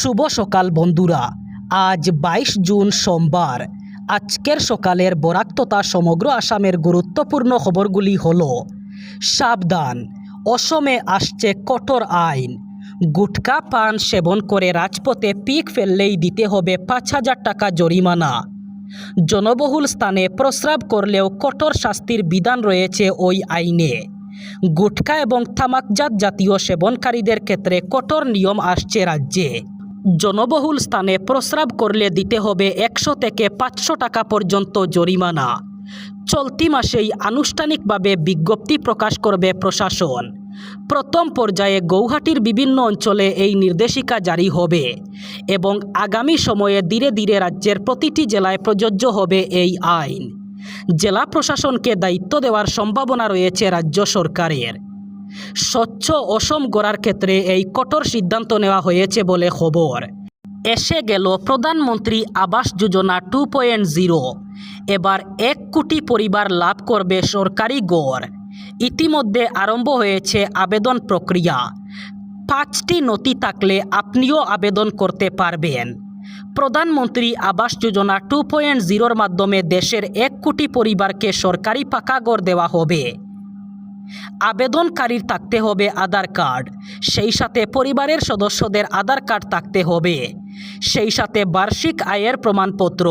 শুভ সকাল বন্ধুরা। আজ ২২ জুন সোমবার। আজকের সকালের বরাক তথা সমগ্র আসামের গুরুত্বপূর্ণ খবরগুলি হলো: সাবধান, অসমে আসছে কঠোর আইন। গুটখা পান সেবন করে রাজপথে পিক ফেললেই দিতে হবে ৫,০০০ টাকা জরিমানা। জনবহুল স্থানে প্রস্রাব করলেও কঠোর শাস্তির বিধান রয়েছে ওই আইনে। গুটখা এবং তামাকজাত জাতীয় সেবনকারীদের ক্ষেত্রে কঠোর নিয়ম আসছে রাজ্যে। জনবহুল স্থানে প্রস্রাব করলে দিতে হবে ১০০ থেকে ৫০০ টাকা পর্যন্ত জরিমানা। চলতি মাসেই আনুষ্ঠানিকভাবে বিজ্ঞপ্তি প্রকাশ করবে প্রশাসন। প্রথম পর্যায়ে গৌহাটির বিভিন্ন অঞ্চলে এই নির্দেশিকা জারি হবে এবং আগামী সময়ে ধীরে ধীরে রাজ্যের প্রতিটি জেলায় প্রযোজ্য হবে এই আইন। জেলা প্রশাসনকে দায়িত্ব দেওয়ার সম্ভাবনা রয়েছে রাজ্য সরকারের। স্বচ্ছ অসম গড়ার ক্ষেত্রে এই কঠোর সিদ্ধান্ত নেওয়া হয়েছে বলে খবর। এসে গেল প্রধানমন্ত্রী আবাস যোজনা 2.0। এবার ১ কোটি পরিবার লাভ করবে সরকারি ঘর। ইতিমধ্যে আরম্ভ হয়েছে আবেদন প্রক্রিয়া। ৫টি নথি থাকলে আপনিও আবেদন করতে পারবেন। প্রধানমন্ত্রী আবাস যোজনা 2.0-র মাধ্যমে দেশের ১ কোটি পরিবারকে সরকারি পাকা ঘর দেওয়া হবে। আবেদনকারীর থাকতে হবে আধার কার্ড, সেই সাথে পরিবারের সদস্যদের আধার কার্ড থাকতে হবে, সেই সাথে বার্ষিক আয়ের প্রমাণপত্র।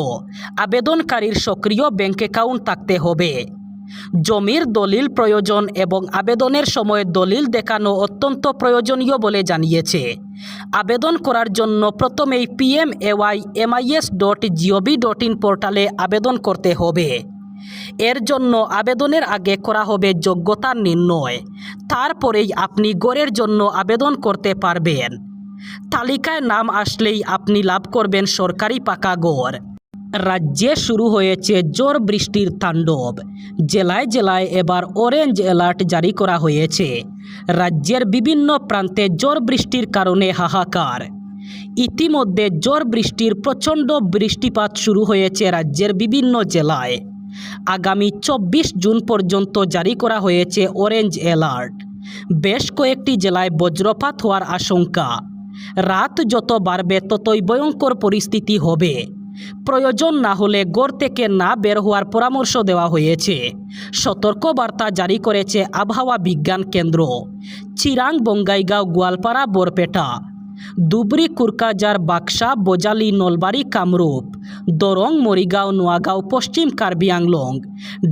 আবেদনকারীর সক্রিয় ব্যাংক অ্যাকাউন্ট থাকতে হবে। জমির দলিল প্রয়োজন এবং আবেদনের সময় দলিল দেখানো অত্যন্ত প্রয়োজনীয় বলে জানিয়েছে। আবেদন করার জন্য প্রথমেই pmay.mis.gov.in পোর্টালে আবেদন করতে হবে। এর জন্য আবেদনের আগে করা হবে যোগ্যতা নির্ণয়। তারপরেই আপনি ঘরের জন্য আবেদন করতে পারবেন। তালিকায় নাম আসলেই আপনি লাভ করবেন সরকারি পাকা ঘর। রাজ্যে শুরু হয়েছে ঝড় বৃষ্টির তাণ্ডব। জেলায় জেলায় এবার অরেঞ্জ অ্যালার্ট জারি করা হয়েছে। রাজ্যের বিভিন্ন প্রান্তে ঝড় বৃষ্টির কারণে হাহাকার। ইতিমধ্যে ঝড় বৃষ্টির প্রচণ্ড বৃষ্টিপাত শুরু হয়েছে রাজ্যের বিভিন্ন জেলায়। আগামী ২৪ জুন পর্যন্ত জারি করা হয়েছে অরেঞ্জ অ্যালার্ট। বেশ কয়েকটি জেলায় বজ্রপাত হওয়ার আশঙ্কা। রাত যত বাড়বে ততই ভয়ঙ্কর পরিস্থিতি হবে। প্রয়োজন না হলে ঘর থেকে না বের হওয়ার পরামর্শ দেওয়া হয়েছে। সতর্কবার্তা জারি করেছে আবহাওয়া বিজ্ঞান কেন্দ্র। চিরাং, বঙ্গাইগাঁও, গোয়ালপাড়া, বরপেটা, ধুবড়ী, কুরকাজার, বাক্সা, বজালি, নলবাড়ী, কামরূপ, দরং, মরিগাঁও, নোয়াগাঁও, পশ্চিম কার্বি আংলং,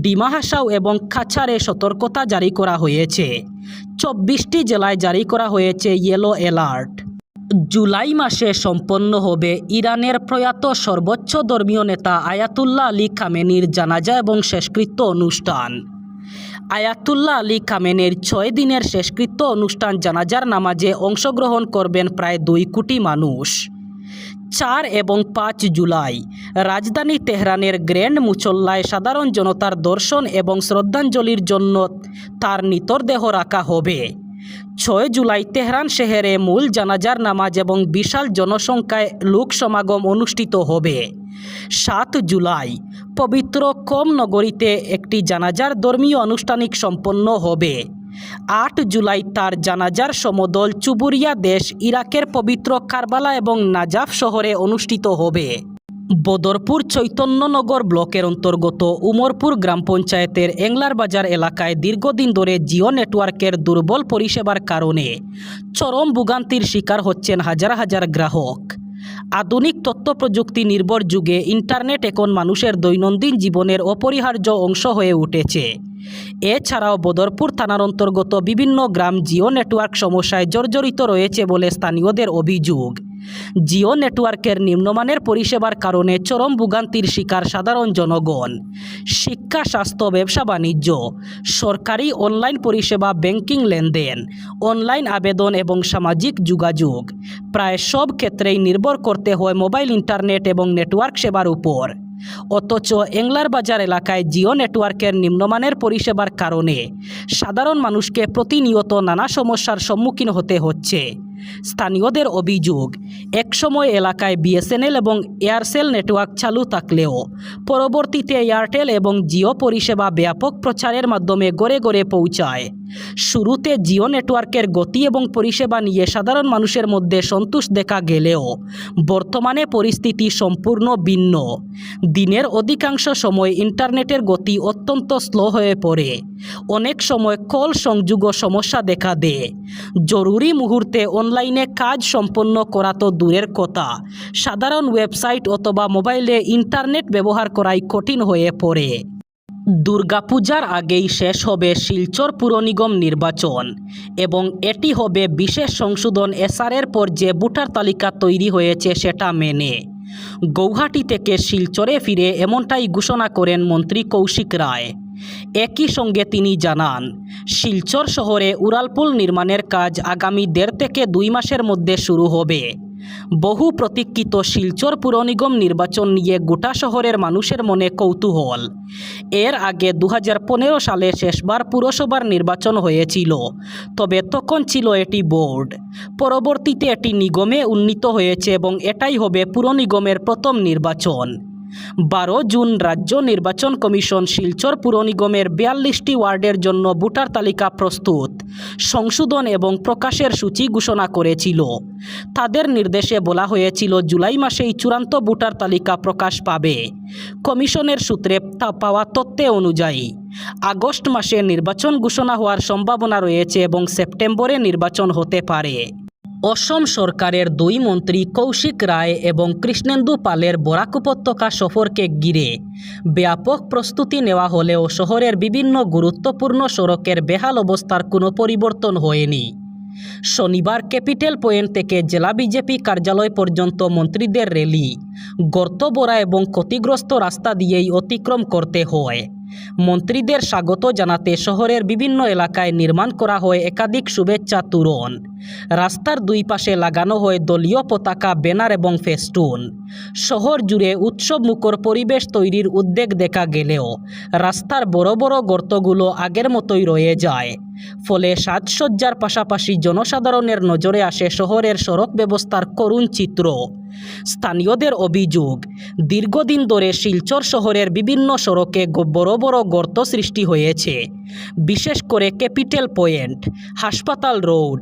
ডিমা হাসাও এবং কাছাড়ে সতর্কতা জারি করা হয়েছে। ২৪টি জেলায় জারি করা হয়েছে ইয়েলো অ্যালার্ট। জুলাই মাসে সম্পন্ন হবে ইরানের প্রয়াত সর্বোচ্চ ধর্মীয় নেতা আয়াতুল্লাহ আলী খামেনির জানাজা এবং শেষকৃত্য অনুষ্ঠান। আয়াতুল্লাহ আলী খামেনির ৬ দিনের শেষকৃত্য অনুষ্ঠান জানাজার নামাজে অংশগ্রহণ করবেন প্রায় ২ কোটি মানুষ। ৪ এবং ৫ জুলাই রাজধানী তেহরানের গ্র্যান্ড মুসল্লায় সাধারণ জনতার দর্শন এবং শ্রদ্ধাঞ্জলির জন্য তার নিতরদেহ রাখা হবে। ৬ জুলাই তেহরান শহরে মূল জানাজার নামাজ এবং বিশাল জনসংখ্যায় লোক সমাগম অনুষ্ঠিত হবে। ৭ জুলাই পবিত্র কম নগরীতে একটি জানাজার ধর্মীয় আনুষ্ঠানিক সম্পন্ন হবে। ৮ জুলাই তার জানাজার সমদল চুবুরিয়া দেশ ইরাকের পবিত্র কারবালা এবং নাজাফ শহরে অনুষ্ঠিত হবে। বদরপুর চৈতন্যনগর ব্লকের অন্তর্গত উমরপুর গ্রাম পঞ্চায়েতের এংলার বাজার এলাকায় দীর্ঘদিন ধরে জিও নেটওয়ার্কের দুর্বল পরিষেবার কারণে চরম ভোগান্তির শিকার হচ্ছেন হাজার হাজার গ্রাহক। আধুনিক তথ্য প্রযুক্তি নির্ভর যুগে ইন্টারনেট এখন মানুষের দৈনন্দিন জীবনের অপরিহার্য অংশ হয়ে উঠেছে। এছাড়াও বদরপুর থানার অন্তর্গত বিভিন্ন গ্রাম জিও নেটওয়ার্ক সমস্যায় জর্জরিত রয়েছে বলে স্থানীয়দের অভিযোগ। জিও নেটওয়ার্কের নিম্নমানের পরিষেবার কারণে চরম ভোগান্তির শিকার সাধারণ জনগণ। শিক্ষা, স্বাস্থ্য, ব্যবসা বাণিজ্য, সরকারি অনলাইন পরিষেবা, ব্যাংকিং লেনদেন, অনলাইন আবেদন এবং সামাজিক যোগাযোগ প্রায় সব ক্ষেত্রেই নির্ভর করতে হয় মোবাইল ইন্টারনেট এবং নেটওয়ার্ক সেবার উপর। অথচ এংলার বাজার এলাকায় জিও নেটওয়ার্কের নিম্নমানের পরিষেবার কারণে সাধারণ মানুষকে প্রতিনিয়ত নানা সমস্যার সম্মুখীন হতে হচ্ছে। স্থানীয়দের অভিযোগ, একসময় এলাকায় বিএসএনএল এবং এয়ারসেল নেটওয়ার্ক চালু থাকলেও পরবর্তীতে এয়ারটেল এবং জিও পরিষেবা ব্যাপক প্রচারের মাধ্যমে ঘরে ঘরে পৌঁছায়। শুরুতে জিও নেটওয়ার্কের গতি এবং পরিষেবা নিয়ে সাধারণ মানুষের মধ্যে সন্তোষ দেখা গেলেও বর্তমানে পরিস্থিতি সম্পূর্ণ ভিন্ন। দিনের অধিকাংশ সময় ইন্টারনেটের গতি অত্যন্ত স্লো হয়ে পড়ে। অনেক সময় কল সংযোগও সমস্যা দেখা দেয়। জরুরি মুহূর্তে অনলাইনে কাজ সম্পন্ন করা তো দূরের কথা, সাধারণ ওয়েবসাইট অথবা মোবাইলে ইন্টারনেট ব্যবহার করাই কঠিন হয়ে পড়ে। দুর্গাপূজার আগেই শেষ হবে শিলচর পুর নিগম নির্বাচন এবং এটি হবে বিশেষ সংশোধন এসআরের পর যে ভোটার তালিকা তৈরি হয়েছে সেটা মেনে। গৌহাটি থেকে শিলচরে ফিরে এমনটাই ঘোষণা করেন মন্ত্রী কৌশিক রায়। একই সঙ্গে তিনি জানান, শিলচর শহরে উড়ালপুল নির্মাণের কাজ আগামী 1.5 থেকে 2 মাসের মধ্যে শুরু হবে। বহু প্রতীক্ষিত শিলচর পুর নিগম নির্বাচন নিয়ে গোটা শহরের মানুষের মনে কৌতূহল। এর আগে 2015 সালে শেষবার পুরসভার নির্বাচন হয়েছিল, তবে তখন ছিল এটি বোর্ড। পরবর্তীতে এটি নিগমে উন্নীত হয়েছে এবং এটাই হবে পুর নিগমের প্রথম নির্বাচন। 12 জুন রাজ্য নির্বাচন কমিশন শিলচর পুর নিগমের 42টি ওয়ার্ডের জন্য ভোটার তালিকা প্রস্তুত, সংশোধন এবং প্রকাশের সূচি ঘোষণা করেছিল। তাদের নির্দেশে বলা হয়েছিল জুলাই মাসেই চূড়ান্ত ভোটার তালিকা প্রকাশ পাবে। কমিশনের সূত্রে পাওয়া তথ্য অনুযায়ী আগস্ট মাসে নির্বাচন ঘোষণা হওয়ার সম্ভাবনা রয়েছে এবং সেপ্টেম্বরে নির্বাচন হতে পারে। অসম সরকারের 2 মন্ত্রী কৌশিক রায় এবং কৃষ্ণেন্দু পালের বরাক উপত্যকা সফরকে ঘিরে ব্যাপক প্রস্তুতি নেওয়া হলেও শহরের বিভিন্ন গুরুত্বপূর্ণ সড়কের বেহাল অবস্থার কোনো পরিবর্তন হয়নি। শনিবার ক্যাপিটাল পয়েন্ট থেকে জেলা বিজেপি কার্যালয় পর্যন্ত মন্ত্রীদের র্যালি গর্ত ভরা এবং ক্ষতিগ্রস্ত রাস্তা দিয়েই অতিক্রম করতে হয়। মন্ত্রীদের স্বাগত জানাতে শহরের বিভিন্ন এলাকায় নির্মাণ করা হয় একাধিক শুভেচ্ছা তোরণ। রাস্তার 2 পাশে লাগানো হয় দলীয় পতাকা, ব্যানার এবং ফেস্টুন। শহর জুড়ে উৎসবমুখর পরিবেশ তৈরির উদ্যোগ দেখা গেলেও রাস্তার বড় বড় গর্তগুলো আগের মতোই রয়ে যায়। ফলে সাজসজ্জার পাশাপাশি জনসাধারণের নজরে আসে শহরের সড়ক ব্যবস্থার করুণ চিত্র। স্থানীয়দের অভিযোগ, দীর্ঘদিন ধরে শিলচর শহরের বিভিন্ন সড়কে বড় বড় গর্ত সৃষ্টি হয়েছে। বিশেষ করে ক্যাপিটাল পয়েন্ট, হাসপাতাল রোড,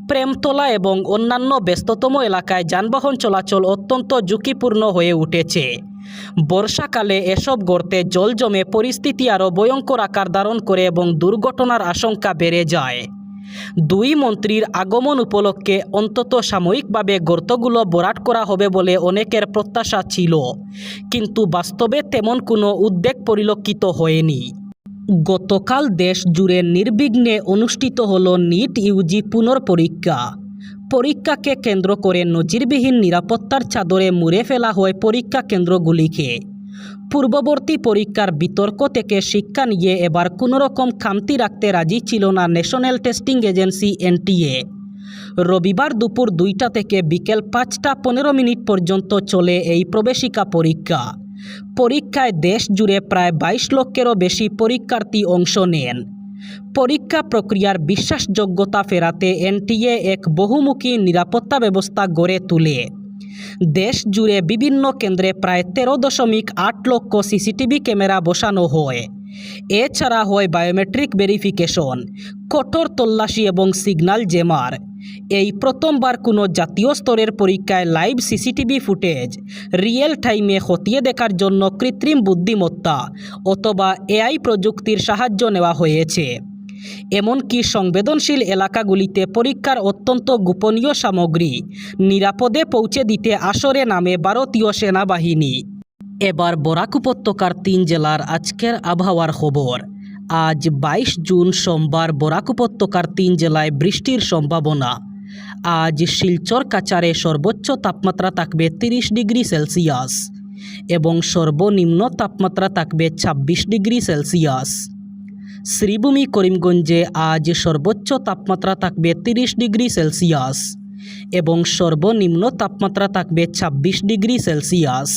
প্রেমতলা এবং অন্যান্য ব্যস্ততম এলাকায় যানবাহন চলাচল অত্যন্ত ঝুঁকিপূর্ণ হয়ে উঠেছে। বর্ষাকালে এসব গর্তে জল জমে পরিস্থিতি আরও ভয়ঙ্কর আকার ধারণ করে এবং দুর্ঘটনার আশঙ্কা বেড়ে যায়। 2 মন্ত্রীর আগমন উপলক্ষে অন্তত সাময়িকভাবে গর্তগুলো ভরাট করা হবে বলে অনেকের প্রত্যাশা ছিল, কিন্তু বাস্তবে তেমন কোনো উদ্বেগ পরিলক্ষিত হয়নি। গতকাল দেশ জুড়ে নির্বিঘ্নে অনুষ্ঠিত হলো নিট ইউজি পুনর্পরীক্ষা। পরীক্ষাকে কেন্দ্র করে নজিরবিহীন নিরাপত্তার চাদরে মুড়ে ফেলা হয় পরীক্ষা কেন্দ্রগুলিকে। পূর্ববর্তী পরীক্ষার বিতর্ক থেকে শিক্ষা নিয়ে এবার কোনোরকম খামতি রাখতে রাজি ছিল না ন্যাশনাল টেস্টিং এজেন্সি এনটিএ। রবিবার দুপুর 2টা থেকে বিকেল 5টা 15 পর্যন্ত চলে এই প্রবেশিকা পরীক্ষা। পরীক্ষায় দেশ জুড়ে প্রায় 22 লক্ষেরও বেশি পরীক্ষার্থী অংশ নেন। পরীক্ষা প্রক্রিয়ার বিশ্বাসযোগ্যতা ফেরাতে এনটিএ এক বহুমুখী নিরাপত্তা ব্যবস্থা গড়ে তোলে। দেশ জুড়ে বিভিন্ন কেন্দ্রে প্রায় 13.8 লক্ষ সিসিটিভি ক্যামেরা বসানো হয়। এছাড়া হয় বায়োমেট্রিক ভেরিফিকেশন, কঠোর তল্লাশি এবং সিগন্যাল জেমার। এই প্রথমবার কোনো জাতীয় স্তরের পরীক্ষায় লাইভ সিসিটিভি ফুটেজ রিয়েল টাইমে খতিয়ে দেখার জন্য কৃত্রিম বুদ্ধিমত্তা অথবা এআই প্রযুক্তির সাহায্য নেওয়া হয়েছে। এমনকি সংবেদনশীল এলাকাগুলিতে পরীক্ষার অত্যন্ত গোপনীয় সামগ্রী নিরাপদে পৌঁছে দিতে আসরে নামে ভারতীয় সেনাবাহিনী। এবার বরাক উপত্যকার 3 জেলার আজকের আবহাওয়ার খবর। আজ 22 জুন সোমবার বরাক উপত্যকার 3 জেলায় বৃষ্টির সম্ভাবনা। আজ শিলচর কাচারে সর্বোচ্চ তাপমাত্রা থাকবে 30 ডিগ্রি সেলসিয়াস এবং সর্বনিম্ন তাপমাত্রা থাকবে 26 ডিগ্রি সেলসিয়াস। শ্রীভূমি করিমগঞ্জে আজ সর্বোচ্চ তাপমাত্রা থাকবে 30 ডিগ্রি সেলসিয়াস এবং সর্বনিম্ন তাপমাত্রা থাকবে 26 ডিগ্রি সেলসিয়াস।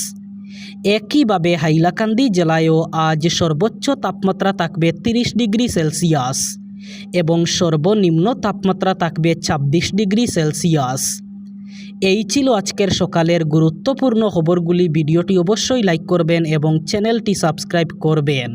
একইভাবে হাইলাকান্দি জেলায়ও আজ সর্বোচ্চ তাপমাত্রা থাকবে 30 ডিগ্রি সেলসিয়াস এবং সর্বনিম্ন তাপমাত্রা থাকবে 26 ডিগ্রি সেলসিয়াস। এই ছিল আজকের সকালের গুরুত্বপূর্ণ খবরগুলি। ভিডিওটি অবশ্যই লাইক করবেন এবং চ্যানেলটি সাবস্ক্রাইব করবেন।